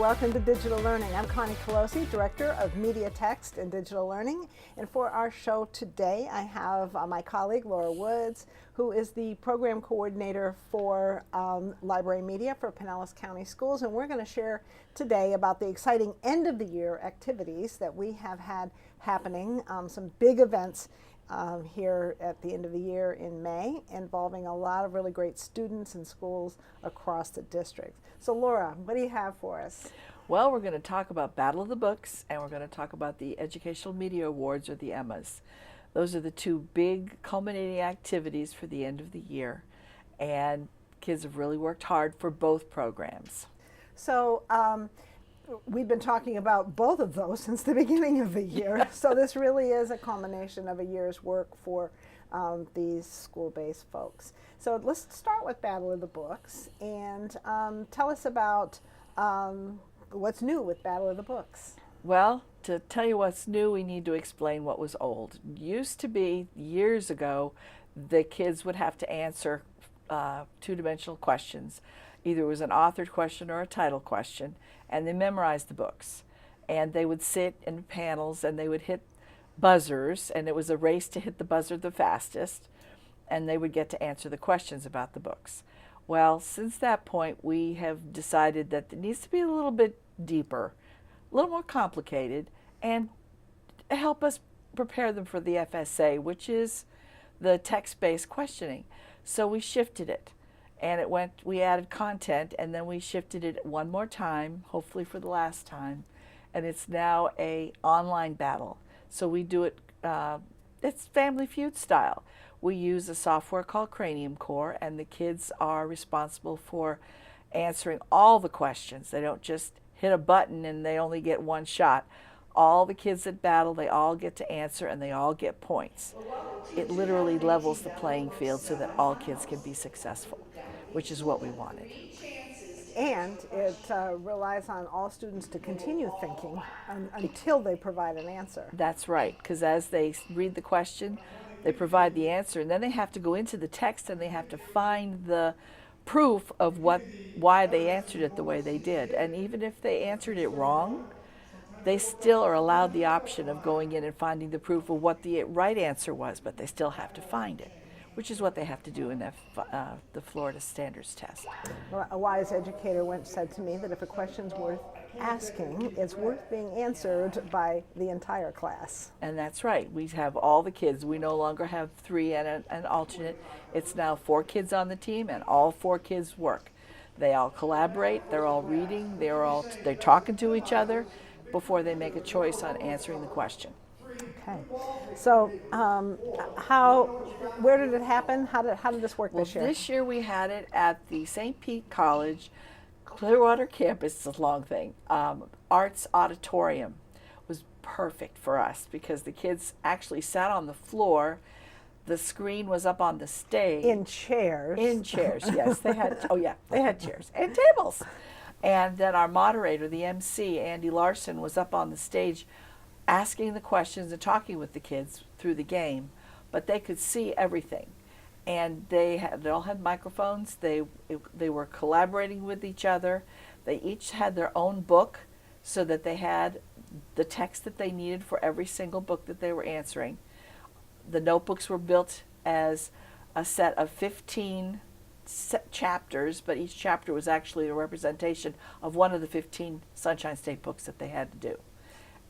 welcome to Digital Learning. I'm Connie Colosi, Director of Media Text and Digital Learning. And for our show today, I have my colleague, Laura Woods, who is the Program Coordinator for Library Media for Pinellas County Schools. And we're going to share today about the exciting end-of-the-year activities that we have had happening, some big events here at the end of the year in May, involving a lot of really great students and schools across the district. So Laura, what do you have for us? Well, we're going to talk about Battle of the Books, and we're going to talk about the Educational Media Awards, or the EMAs. Those are the two big culminating activities for the end of the year, and kids have really worked hard for both programs. So we've been talking about both of those since the beginning of the year. So this really is a culmination of a year's work for these school-based folks. So let's start with Battle of the Books and tell us about what's new with Battle of the Books. Well, to tell you what's new, we need to explain what was old. Used to be, years ago, the kids would have to answer two-dimensional questions. Either it was an authored question or a title question, and they memorized the books. And they would sit in panels and they would hit buzzers, and it was a race to hit the buzzer the fastest, and they would get to answer the questions about the books. Well, since that point, we have decided that it needs to be a little bit deeper, a little more complicated, and help us prepare them for the FSA, which is the text-based questioning. So we shifted it. And we added content, and then we shifted it one more time, hopefully for the last time. And it's now an online battle. So we do it, it's Family Feud style. We use a software called Cranium Core, and the kids are responsible for answering all the questions. They don't just hit a button and they only get one shot. All the kids that battle, they all get to answer, and they all get points. It literally levels the playing field so that all kids can be successful, which is what we wanted. And it relies on all students to continue thinking until they provide an answer. That's right, because as they read the question, they provide the answer, and then they have to go into the text and they have to find the proof of why they answered it the way they did. And even if they answered it wrong, they still are allowed the option of going in and finding the proof of what the right answer was, but they still have to find it, which is what they have to do in the Florida Standards Test. Well, a wise educator once said to me that if a question's worth asking, it's worth being answered by the entire class. And that's right. We have all the kids. We no longer have three and an alternate. It's now 4 kids on the team, and all 4 kids work. They all collaborate. They're all reading. They're talking to each other before they make a choice on answering the question. Okay, so where did it happen? How did this work this year? This year we had it at the St. Pete College Clearwater campus. It's a long thing. Arts Auditorium was perfect for us because the kids actually sat on the floor. The screen was up on the stage. In chairs. In chairs, yes. They had chairs and tables. And then our moderator, the MC, Andy Larson, was up on the stage asking the questions and talking with the kids through the game, but they could see everything. And they all had microphones. They were collaborating with each other. They each had their own book so that they had the text that they needed for every single book that they were answering. The notebooks were built as a set of 15 chapters, but each chapter was actually a representation of one of the 15 Sunshine State books that they had to do.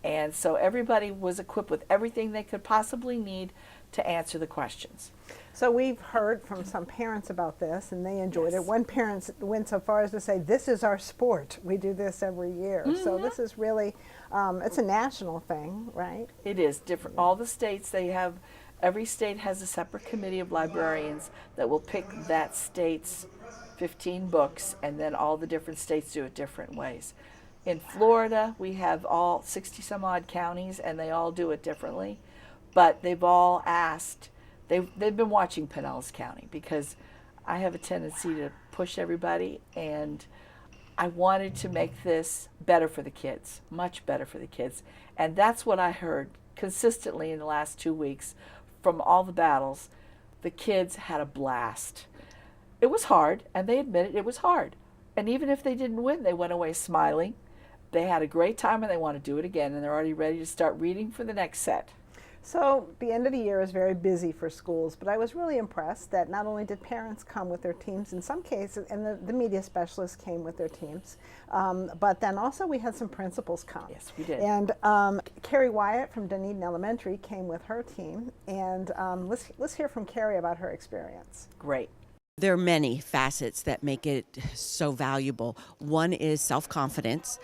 And so everybody was equipped with everything they could possibly need to answer the questions. So we've heard from some parents about this, and they enjoyed it. One parent went so far as to say, this is our sport. We do this every year. Mm-hmm. So this is really, it's a national thing, right? It is different. All the states, every state has a separate committee of librarians that will pick that state's 15 books, and then all the different states do it different ways. In Florida, we have all 60 some odd counties, and they all do it differently. But they've all asked, they've been watching Pinellas County, because I have a tendency to push everybody, and I wanted to make this better for the kids, much better for the kids. And that's what I heard consistently in the last 2 weeks from all the battles. The kids had a blast. It was hard, and they admitted it was hard. And even if they didn't win, they went away smiling. they had a great time and they want to do it again, and they're already ready to start reading for the next set. So the end of the year is very busy for schools, but I was really impressed that not only did parents come with their teams in some cases, and the media specialists came with their teams, but then also we had some principals come. Yes, we did. And Carrie Wyatt from Dunedin Elementary came with her team, and let's hear from Carrie about her experience. Great. There are many facets that make it so valuable. One is self-confidence.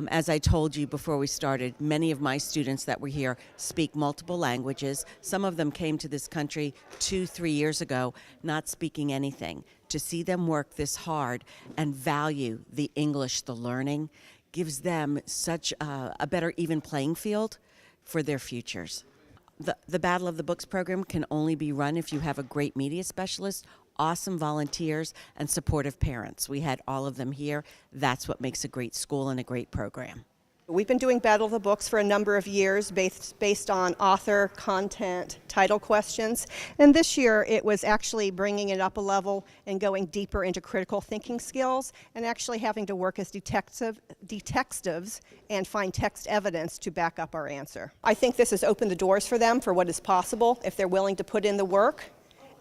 As I told you before we started, many of my students that were here speak multiple languages. Some of them came to this country 2-3 years ago not speaking anything. To see them work this hard and value the English, the learning, gives them such a better even playing field for their futures. The Battle of the Books program can only be run if you have a great media specialist, awesome volunteers, and supportive parents. We had all of them here. That's what makes a great school and a great program. We've been doing Battle of the Books for a number of years based on author, content, title questions. And this year it was actually bringing it up a level and going deeper into critical thinking skills and actually having to work as detectives and find text evidence to back up our answer. I think this has opened the doors for them for what is possible if they're willing to put in the work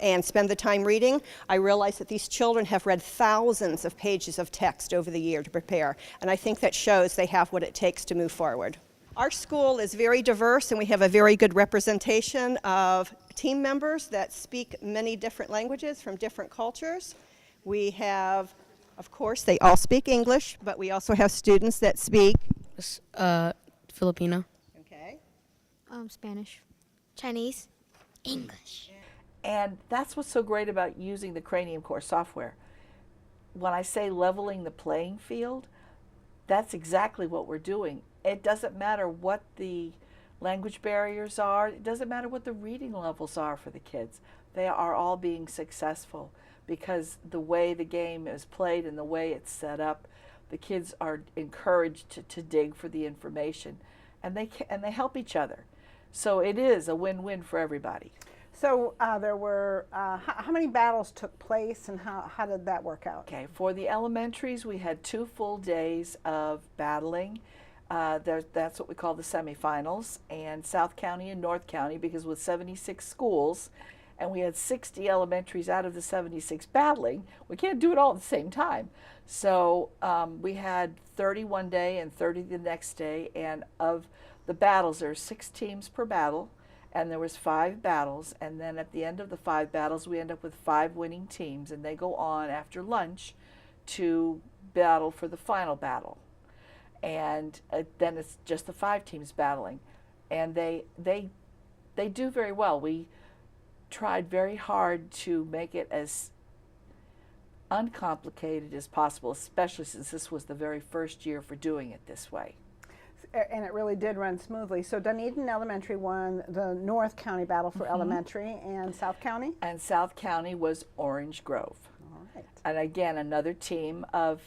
and spend the time reading. I realize that these children have read thousands of pages of text over the year to prepare, and I think that shows they have what it takes to move forward. Our school is very diverse, and we have a very good representation of team members that speak many different languages from different cultures. We have, of course, they all speak English, but we also have students that speak Filipino. Okay. Spanish, Chinese, English. And that's what's so great about using the Cranium Core software. When I say leveling the playing field, that's exactly what we're doing. It doesn't matter what the language barriers are. It doesn't matter what the reading levels are for the kids. They are all being successful because the way the game is played and the way it's set up, the kids are encouraged to dig for the information, and they help each other. So it is a win-win for everybody. So there were, how many battles took place, and how did that work out? Okay, for the elementaries, we had 2 full days of battling. That's what we call the semifinals, and South County and North County, because with 76 schools, and we had 60 elementaries out of the 76 battling, we can't do it all at the same time. So we had 30 one day and 30 the next day, and of the battles, there are 6 teams per battle, and there was 5 battles, and then at the end of the 5 battles we end up with 5 winning teams, and they go on after lunch to battle for the final battle, and then it's just the 5 teams battling, and they do very well. We tried very hard to make it as uncomplicated as possible, especially since this was the very first year for doing it this way. And it really did run smoothly. So Dunedin Elementary won the North County battle for elementary, and South County? And South County was Orange Grove. All right. And again, another team of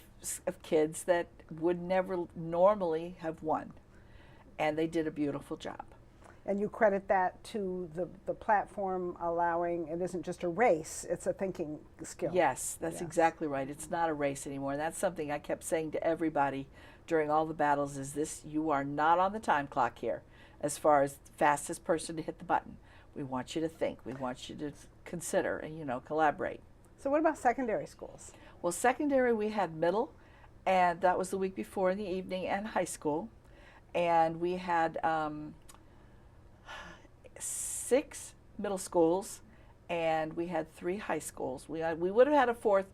kids that would never normally have won. And they did a beautiful job. And you credit that to the platform allowing, it isn't just a race, it's a thinking skill. Yes, that's exactly right. It's not a race anymore. And that's something I kept saying to everybody during all the battles is this: you are not on the time clock here as far as the fastest person to hit the button. We want you to think. We want you to consider and, you know, collaborate. So what about secondary schools? Well, secondary we had middle, and that was the week before in the evening, and high school. And we had 6 middle schools, and we had 3 high schools. We would have had a 4th,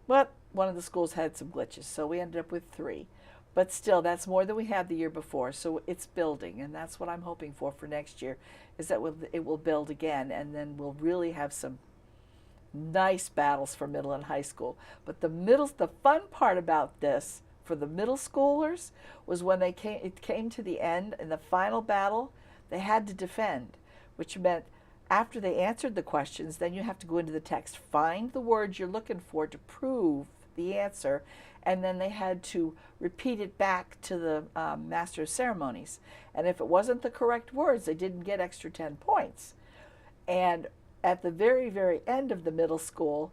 but one of the schools had some glitches, so we ended up with 3. But still, that's more than we had the year before, so it's building, and that's what I'm hoping for next year, is that it will build again, and then we'll really have some nice battles for middle and high school. But the fun part about this for the middle schoolers was when it came to the end, in the final battle, they had to defend, which meant after they answered the questions, then you have to go into the text, find the words you're looking for to prove the answer, and then they had to repeat it back to the Master of Ceremonies. And if it wasn't the correct words, they didn't get extra 10 points. And at the very, very end of the middle school,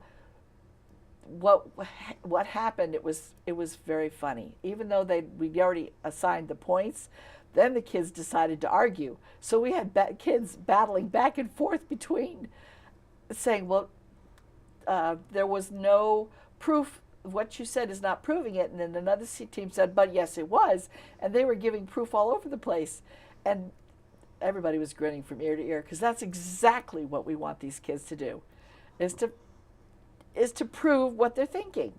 what happened, it was very funny. Even though we'd already assigned the points, then the kids decided to argue. So we had kids battling back and forth between saying, well, there was no proof. What you said is not proving it. And then another team said, but yes, it was. And they were giving proof all over the place. And everybody was grinning from ear to ear, because that's exactly what we want these kids to do, is to prove what they're thinking.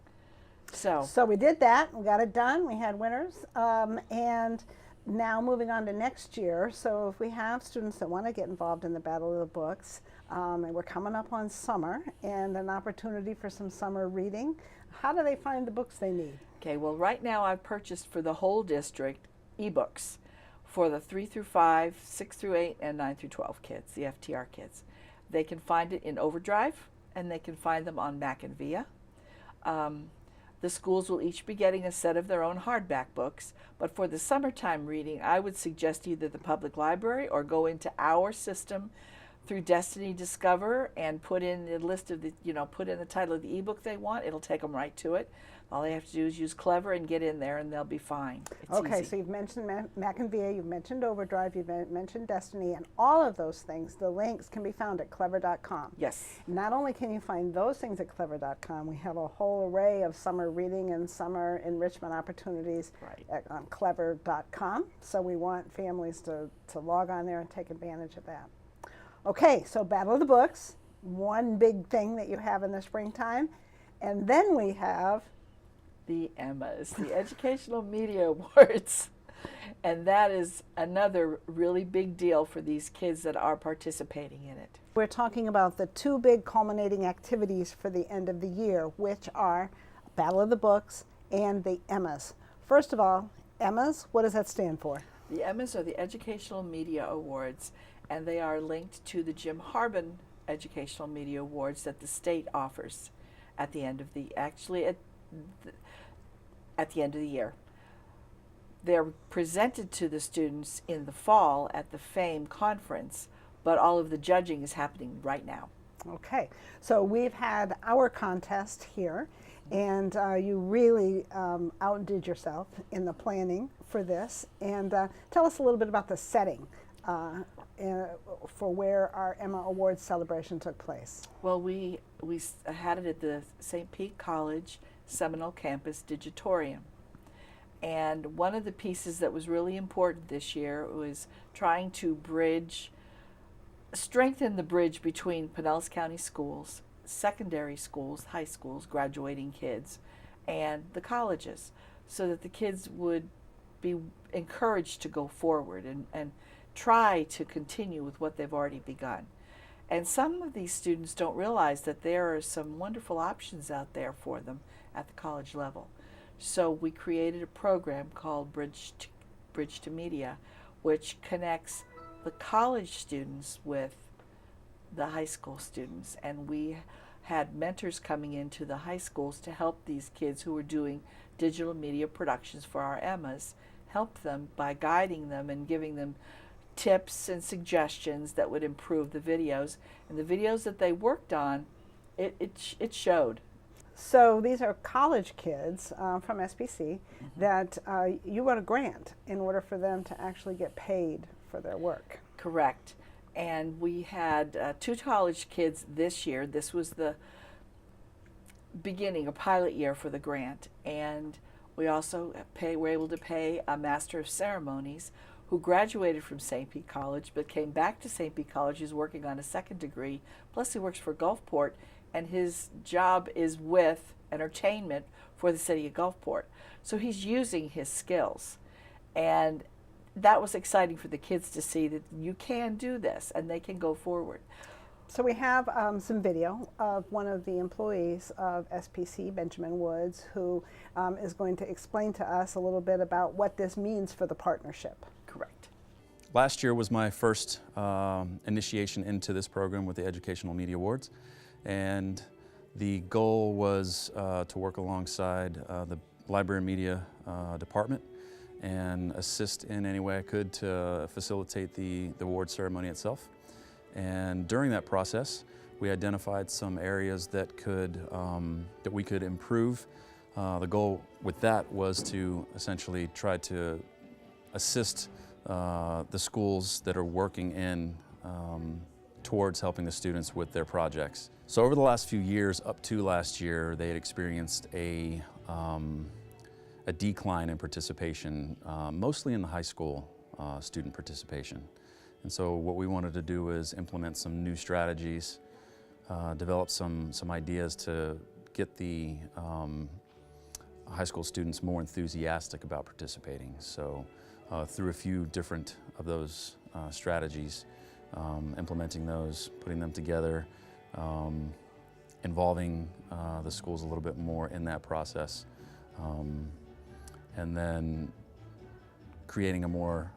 So we did that. We got it done. We had winners. And now moving on to next year. So if we have students that want to get involved in the Battle of the Books, and we're coming up on summer and an opportunity for some summer reading, how do they find the books they need? Okay, well, right now I've purchased for the whole district ebooks for the 3 through 5, 6 through 8, and 9 through 12 kids, the FTR kids. They can find it in Overdrive, and they can find them on Mac and Via. The schools will each be getting a set of their own hardback books, but for the summertime reading, I would suggest either the public library or go into our system through Destiny Discover and put in the list of the, put in the title of the ebook they want. It'll take them right to it. All they have to do is use Clever and get in there, and they'll be fine. It's Okay, easy. so you've mentioned Mac and Via, you've mentioned Overdrive, you've mentioned Destiny, and all of those things, the links can be found at clever.com. Yes. Not only can you find those things at clever.com, we have a whole array of summer reading and summer enrichment opportunities on clever.com. So we want families to log on there and take advantage of that. Okay, so Battle of the Books, one big thing that you have in the springtime. And then we have the EMAs, the Educational Media Awards. And that is another really big deal for these kids that are participating in it. We're talking about the two big culminating activities for the end of the year, which are Battle of the Books and the EMAs. First of all, EMAs, what does that stand for? The EMAs are the Educational Media Awards, and they are linked to the Jim Harbin Educational Media Awards that the state offers at the end of the at the end of the year. They're presented to the students in the fall at the FAME conference, but all of the judging is happening right now. Okay, so we've had our contest here, and you really outdid yourself in the planning for this. And tell us a little bit about the setting for where our Emma Awards celebration took place. Well, we had it at the St. Pete College Seminole Campus Digitorium. And one of the pieces that was really important this year was trying to strengthen the bridge between Pinellas County Schools, secondary schools, high schools, graduating kids, and the colleges, so that the kids would be encouraged to go forward and try to continue with what they've already begun. And some of these students don't realize that there are some wonderful options out there for them at the college level. So we created a program called Bridge to Media, which connects the college students with the high school students. And we had mentors coming into the high schools to help these kids who were doing digital media productions for our EMAs, help them by guiding them and giving them tips and suggestions that would improve the videos. And the videos that they worked on, it showed. So these are college kids from SPC that you wrote a grant in order for them to actually get paid for their work. Correct. And we had 2 college kids this year. This was the beginning, a pilot year for the grant. And we also were able to pay a Master of Ceremonies who graduated from St. Pete College but came back to St. Pete College. He's working on a second degree, plus he works for Gulfport, and his job is with entertainment for the city of Gulfport. So he's using his skills. And that was exciting for the kids to see that you can do this and they can go forward. So we have some video of one of the employees of SPC, Benjamin Woods, who is going to explain to us a little bit about what this means for the partnership. Correct. Last year was my first initiation into this program with the Educational Media Awards, and the goal was to work alongside the Library and Media Department and assist in any way I could to facilitate the award ceremony itself. And during that process, We identified some areas that we could improve. The goal with that was to essentially try to assist the schools that are working in towards helping the students with their projects. So over the last few years, up to last year, they had experienced a decline in participation, mostly in the high school student participation. And so what we wanted to do is implement some new strategies, develop some ideas to get the high school students more enthusiastic about participating. So through a few different of those strategies, implementing those, putting them together, involving the schools a little bit more in that process, and then creating a more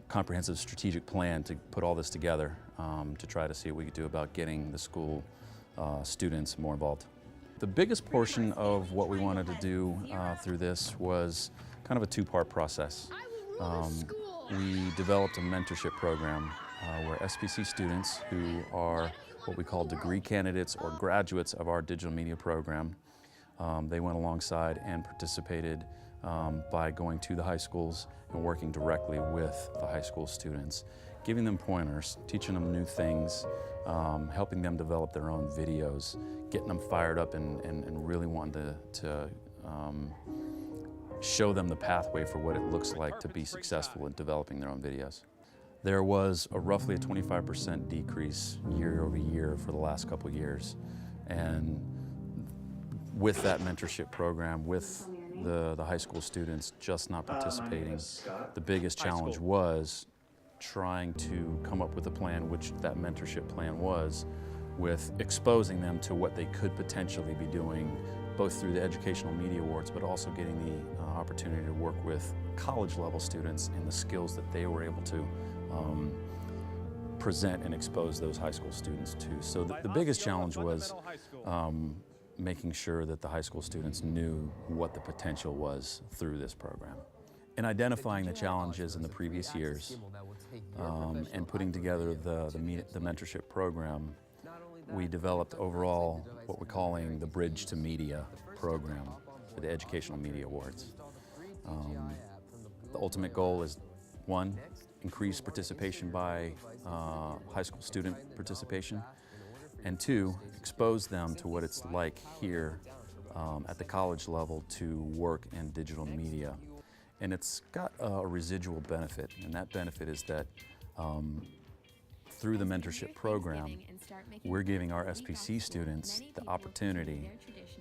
comprehensive strategic plan to put all this together to try to see what we could do about getting the school students more involved. The biggest portion of what we wanted to do through this was kind of a two-part process. We developed a mentorship program where SPC students who are what we call degree candidates or graduates of our digital media program, they went alongside and participated by going to the high schools and working directly with the high school students, giving them pointers, teaching them new things, helping them develop their own videos, getting them fired up and really wanting to show them the pathway for what it looks like to be successful in developing their own videos. There was roughly a 25% decrease year over year for the last couple of years. And with that mentorship program, with the high school students just not participating, the biggest challenge was trying to come up with a plan, which that mentorship plan was, with exposing them to what they could potentially be doing, both through the Educational Media Awards, but also getting the opportunity to work with college-level students in the skills that they were able to present and expose those high school students to. So the biggest challenge was making sure that the high school students knew what the potential was through this program. In identifying the challenges in the previous years and putting together the mentorship program, we developed overall what we're calling the Bridge to Media program for the Educational Media Awards. The ultimate goal is, one, increase participation by high school student participation, and two, expose them to what it's like here at the college level to work in digital media. And it's got a residual benefit, and that benefit is that through the mentorship program, we're giving our SPC students the opportunity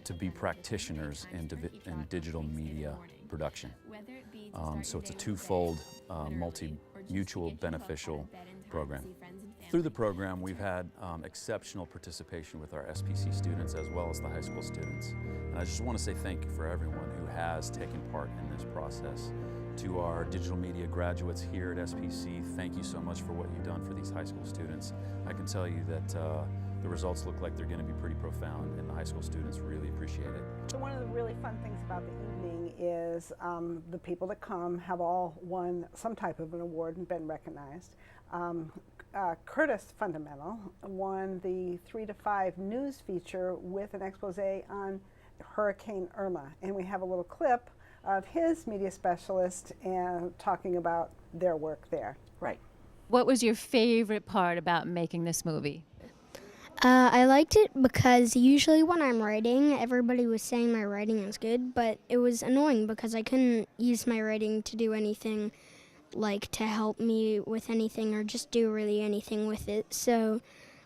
to be practitioners in digital media production. So it's a twofold, mutual beneficial program. Through the program, we've had exceptional participation with our SPC students as well as the high school students. And I just want to say thank you for everyone who has taken part in this process. To our digital media graduates here at SPC, thank you so much for what you've done for these high school students. I can tell you that the results look like they're going to be pretty profound, and the high school students really appreciate it. So one of the really fun things about the evening is the people that come have all won some type of an award and been recognized. Curtis Fundamental won the 3 to 5 news feature with an expose on Hurricane Irma, and we have a little clip of his media specialist and talking about their work there. Right. What was your favorite part about making this movie? I liked it because usually when I'm writing, everybody was saying my writing is good, but it was annoying because I couldn't use my writing to do anything, like to help me with anything or just do really anything with it. So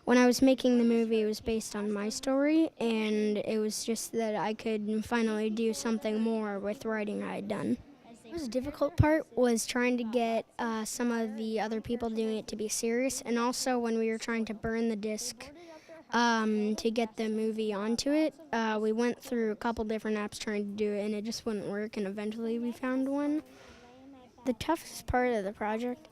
when I was making the movie, it was based on my story, and it was just that I could finally do something more with writing I had done. The most difficult part was trying to get some of the other people doing it to be serious, and also when we were trying to burn the disc to get the movie onto it, we went through a couple different apps trying to do it, and it just wouldn't work, and eventually we found one. The toughest part of the project,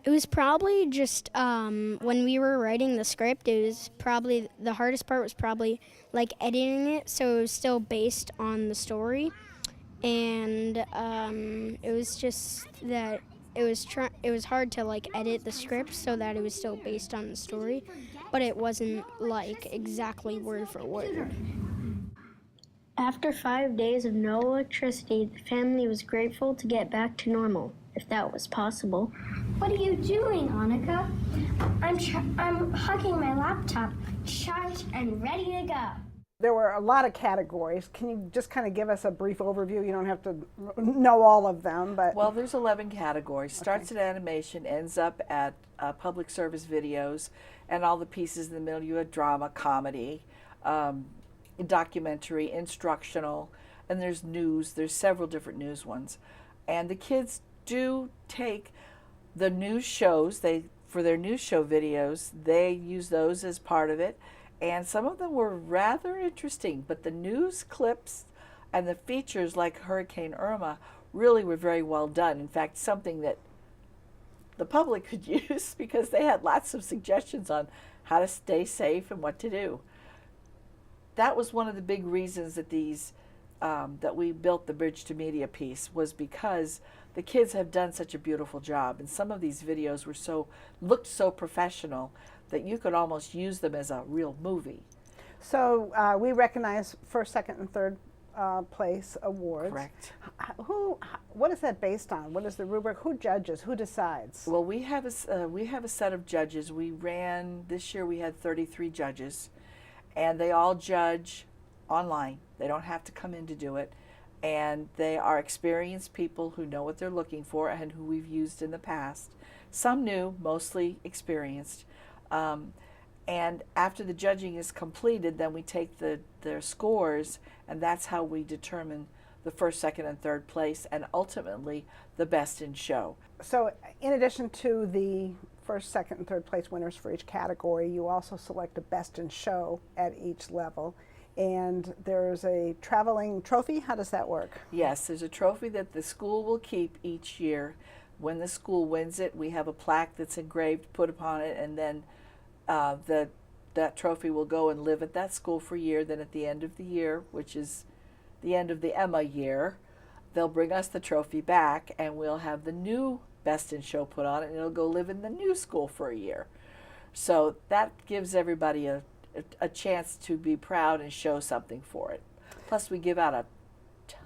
it was probably just when we were writing the script, it was probably, the hardest part was probably like editing it so it was still based on the story. And it was just that it was hard to like edit the script so that it was still based on the story. but it wasn't like exactly word for word. After 5 days of no electricity, the family was grateful to get back to normal, if that was possible. What are you doing, Annika? I'm hugging my laptop, charged and ready to go. There were a lot of categories. Can you just kind of give us a brief overview? You don't have to know all of them, but... Well, there's 11 categories. Starts at animation, ends up at public service videos, and all the pieces in the middle. You have drama, comedy, documentary, instructional, and there's news. There's several different news ones. And the kids do take the news shows. For their news show videos, they use those as part of it. And some of them were rather interesting, but the news clips and the features like Hurricane Irma really were very well done. In fact, something that the public could use because they had lots of suggestions on how to stay safe and what to do. That was one of the big reasons that that we built the Bridge to Media piece, was because the kids have done such a beautiful job, and some of these videos looked so professional that you could almost use them as a real movie. So we recognize first, second, and third place awards. Correct. What is that based on? What is the rubric? Who judges? Who decides? Well, we have a set of judges. This year we had 33 judges, and they all judge online. They don't have to come in to do it. And they are experienced people who know what they're looking for and who we've used in the past. Some new, mostly experienced. And after the judging is completed, then we take their scores, and that's how we determine the first, second, and third place, and ultimately the best in show. So in addition to the first, second, and third place winners for each category, you also select a best in show at each level. And there's a traveling trophy. How does that work? Yes, there's a trophy that the school will keep each year. When the school wins it, we have a plaque that's engraved, put upon it, and then that trophy will go and live at that school for a year. Then at the end of the year, which is the end of the EMA year, they'll bring us the trophy back, and we'll have the new Best in Show put on it, and it'll go live in the new school for a year. So that gives everybody a chance to be proud and show something for it. Plus, we give out a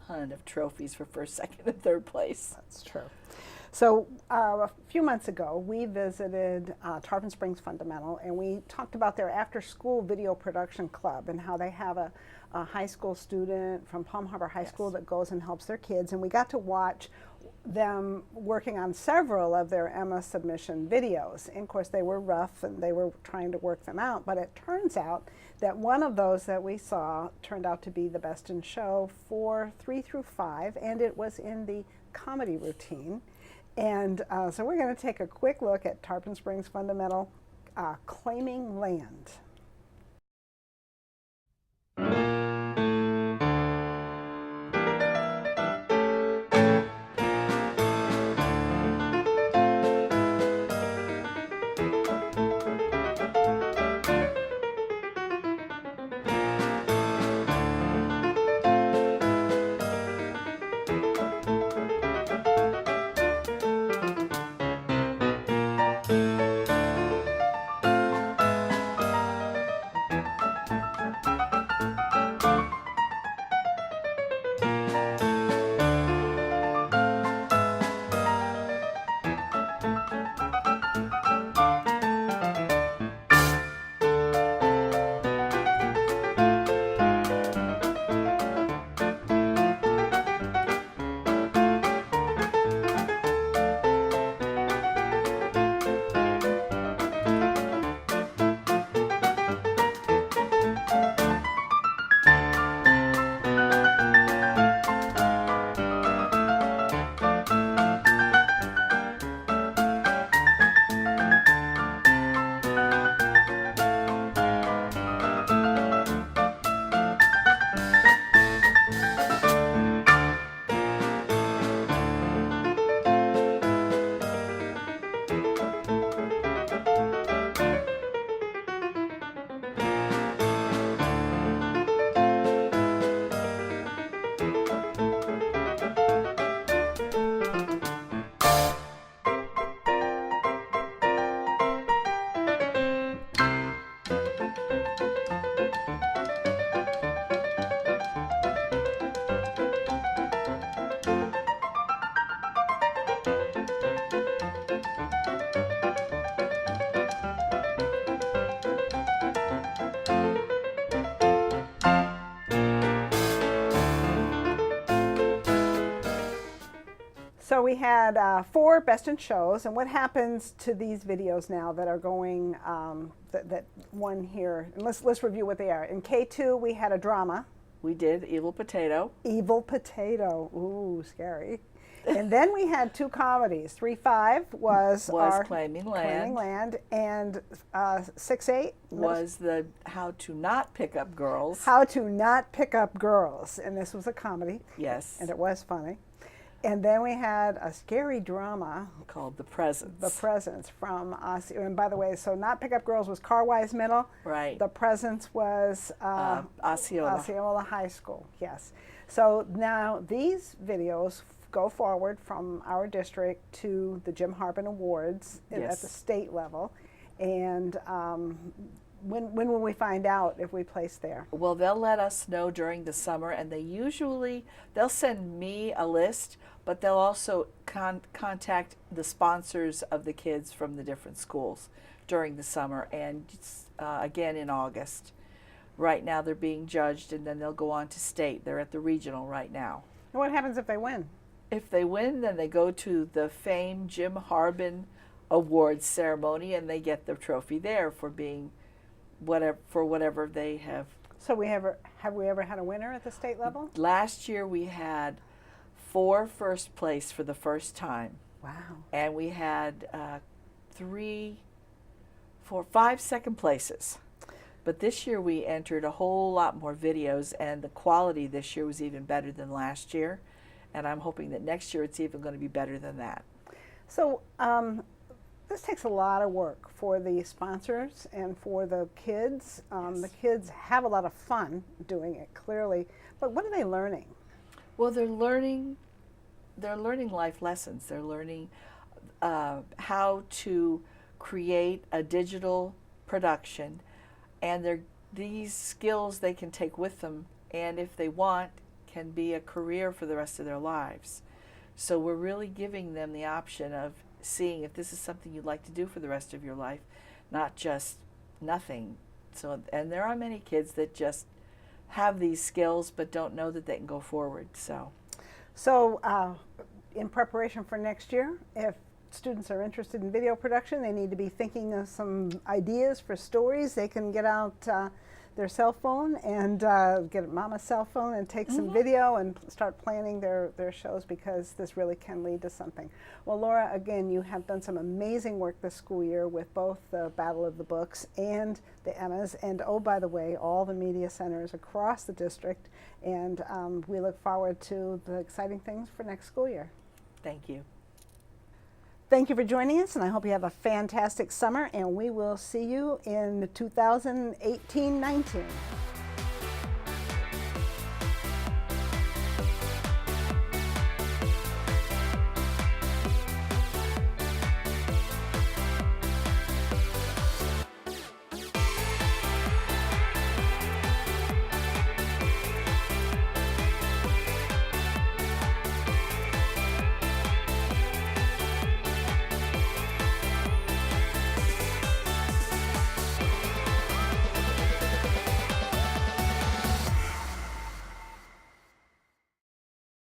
ton of trophies for first, second, and third place. That's true. So a few months ago, we visited Tarpon Springs Fundamental, and we talked about their after-school video production club and how they have a high school student from Palm Harbor High School that goes and helps their kids. And we got to watch them working on several of their EMA submission videos. And of course, they were rough, and they were trying to work them out. But it turns out that one of those that we saw turned out to be the best in show for 3 through 5, and it was in the comedy routine. And so we're going to take a quick look at Tarpon Springs Fundamental, Claiming Land. So we had 4 Best in Shows, and what happens to these videos now that are going, that one here, and let's review what they are. In K2, we had a drama. We did Evil Potato. Evil Potato, ooh, scary. And then we had 2 comedies. 3-5 was our Claiming Claiming Land. Land, and 6-8 Was the How to Not Pick Up Girls. How to Not Pick Up Girls, and this was a comedy. Yes. And it was funny. And then we had a scary drama Called The Presents. The Presents from Osceola. And by the way, so Not Pick Up Girls was Carwise Middle. Right. The Presents was Osceola. Osceola High School, yes. So now these videos go forward from our district to the Jim Harbin Awards at Yes. the state level. And when will we find out if we place there? Well, they'll let us know during the summer, and they'll send me a list, but they'll also contact the sponsors of the kids from the different schools during the summer, and again in August. Right now they're being judged, and then they'll go on to state. They're at the regional right now. And what happens if they win? If they win, then they go to the famed Jim Harbin Awards ceremony, and they get the trophy there for being whatever they have. So have we ever had a winner at the state level? Last year we had 4 first place for the first time. Wow. And we had 5 second places. But this year we entered a whole lot more videos, and the quality this year was even better than last year. And I'm hoping that next year it's even going to be better than that. So this takes a lot of work for the sponsors and for the kids. Yes. The kids have a lot of fun doing it, clearly. But what are they learning? Well, they're learning life lessons. They're learning how to create a digital production, and these skills they can take with them, and if they want, can be a career for the rest of their lives. So we're really giving them the option of seeing if this is something you'd like to do for the rest of your life, not just nothing. So, and there are many kids that just have these skills but don't know that they can go forward. So in preparation for next year, if students are interested in video production, they need to be thinking of some ideas for stories. They can get out their cell phone and get mama's cell phone and take some video and start planning their shows, because this really can lead to something. Well, Laura, again, you have done some amazing work this school year with both the Battle of the Books and the EMAs, and oh, by the way, all the media centers across the district, and we look forward to the exciting things for next school year. thank you. Thank you for joining us, and I hope you have a fantastic summer, and we will see you in 2018-19.